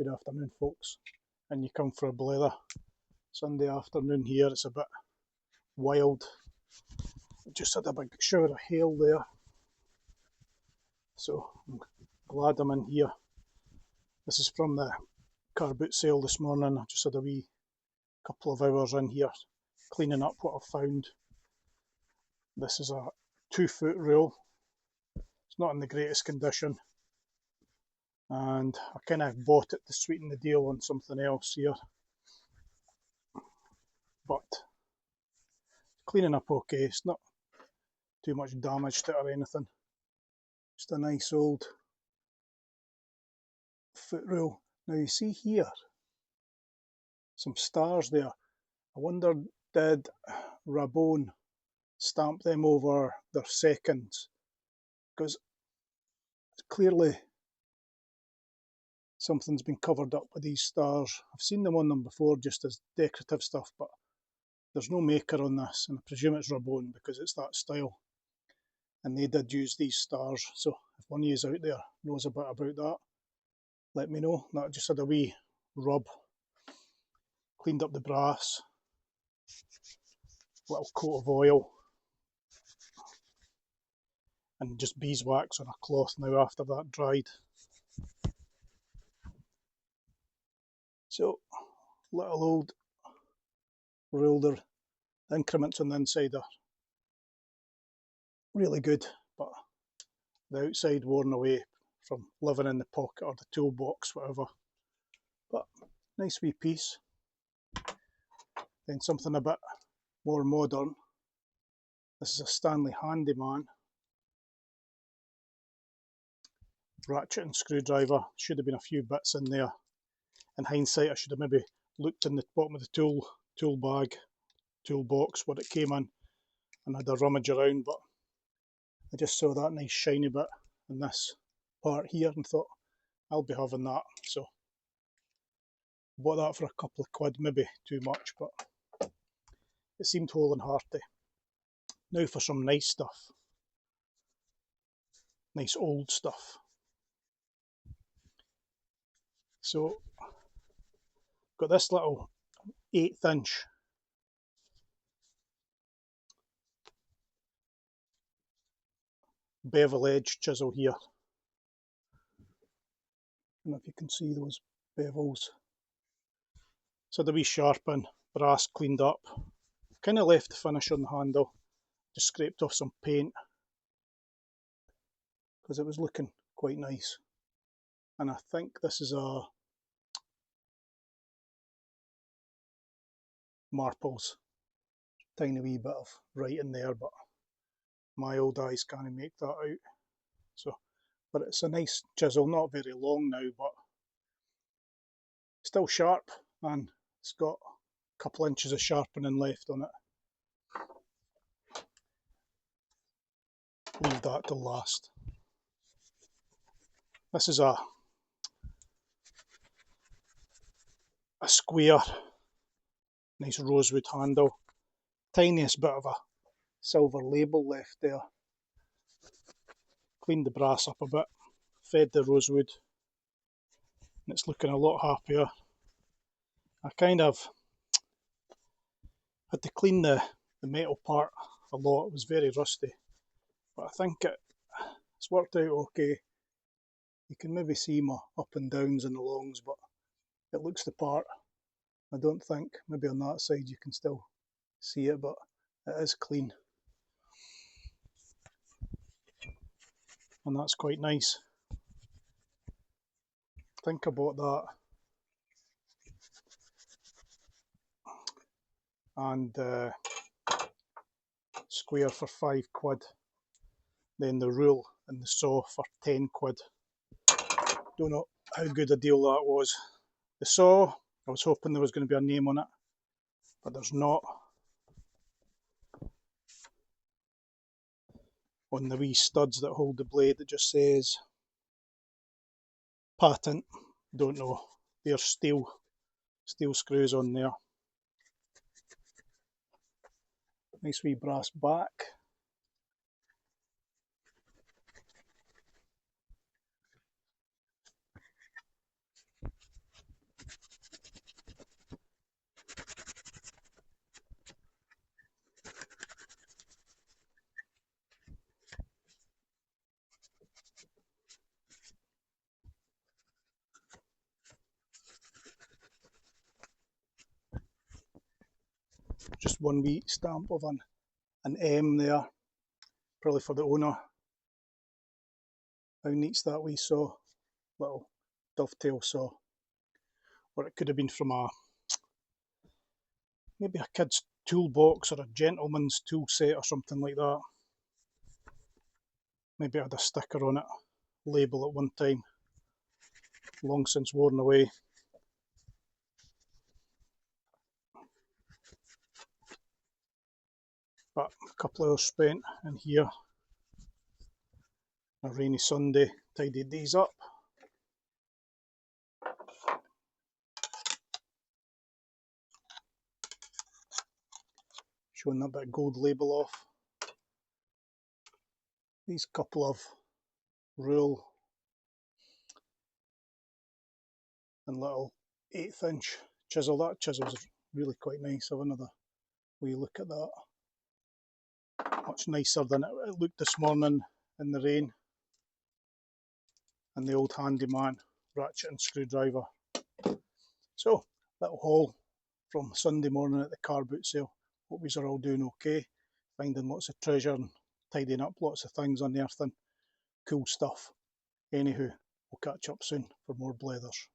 Good afternoon, folks. And you come for a blether. Sunday afternoon here, it's a bit wild. Just had a big shower of hail there, so I'm glad I'm in here. This is from the car boot sale this morning. I just had a wee couple of hours in here cleaning up what I've found. This is a 2-foot rule. It's not in the greatest condition, and I kind of bought it to sweeten the deal on something else here, but cleaning up okay. It's not too much damage to it or anything. Just a nice old foot rule. Now you see here some stars there. I wonder, did Rabone stamp them over their seconds? Because clearly something's been covered up with these stars. I've seen them on them before just as decorative stuff, but there's no maker on this, and I presume it's Rabone because it's that style. And they did use these stars, so if one of you out there knows a bit about that, let me know. That just had a wee rub, cleaned up the brass, little coat of oil, and just beeswax on a cloth now after that dried. So, little old ruler. The increments on the inside are really good, but the outside worn away from living in the pocket or the toolbox, whatever. But nice wee piece. Then something a bit more modern. This is a Stanley Handyman ratchet and screwdriver. Should have been a few bits in there. In hindsight, I should have maybe looked in the bottom of the tool bag, toolbox, what it came in, and had a rummage around, but I just saw that nice shiny bit in this part here and thought, I'll be having that. So bought that for a couple of quid, maybe too much, but it seemed whole and hearty. Now for some nice stuff. Nice old stuff. So, got this little 1/8 inch bevel edge chisel here. I don't know if you can see those bevels. So the wee sharpen, brass cleaned up. Kind of left the finish on the handle. Just scraped off some paint because it was looking quite nice. And I think this is a Marples. Tiny wee bit of writing there, but my old eyes can't make that out. So, but it's a nice chisel, not very long now, but still sharp, and it's got a couple inches of sharpening left on it. Leave that till last. This is a square, nice rosewood handle. Tiniest bit of a silver label left there. Cleaned the brass up a bit, fed the rosewood, and it's looking a lot happier. I kind of had to clean the metal part a lot. It was very rusty, but I think it's worked out okay. You can maybe see my up and downs and the longs, but it looks the part. I don't think, maybe on that side you can still see it, but it is clean. And that's quite nice. I think I bought that and square for 5 quid. Then the rule and the saw for 10 quid. Don't know how good a deal that was. The saw, I was hoping there was going to be a name on it, but there's not. On the wee studs that hold the blade, it just says patent. Don't know. There's steel screws on there. Nice wee brass back. just one wee stamp of an M there, probably for the owner. How neat's that wee saw, little dovetail saw. Or it could have been from maybe a kid's toolbox or a gentleman's tool set or something like that. Maybe it had a sticker on it, label at one time, long since worn away. But a couple of hours spent in here, a rainy Sunday, tidied these up. Showing that bit of gold label off. These couple of rule and little 1/8 inch chisel. That chisel's really quite nice. Have another wee look at that. Much nicer than it looked this morning in the rain. And the old handyman ratchet and screwdriver. So, little haul from Sunday morning at the car boot sale. Hope yous are all doing okay, finding lots of treasure and tidying up lots of things, unearthing cool stuff. Anywho, we'll catch up soon for more blethers.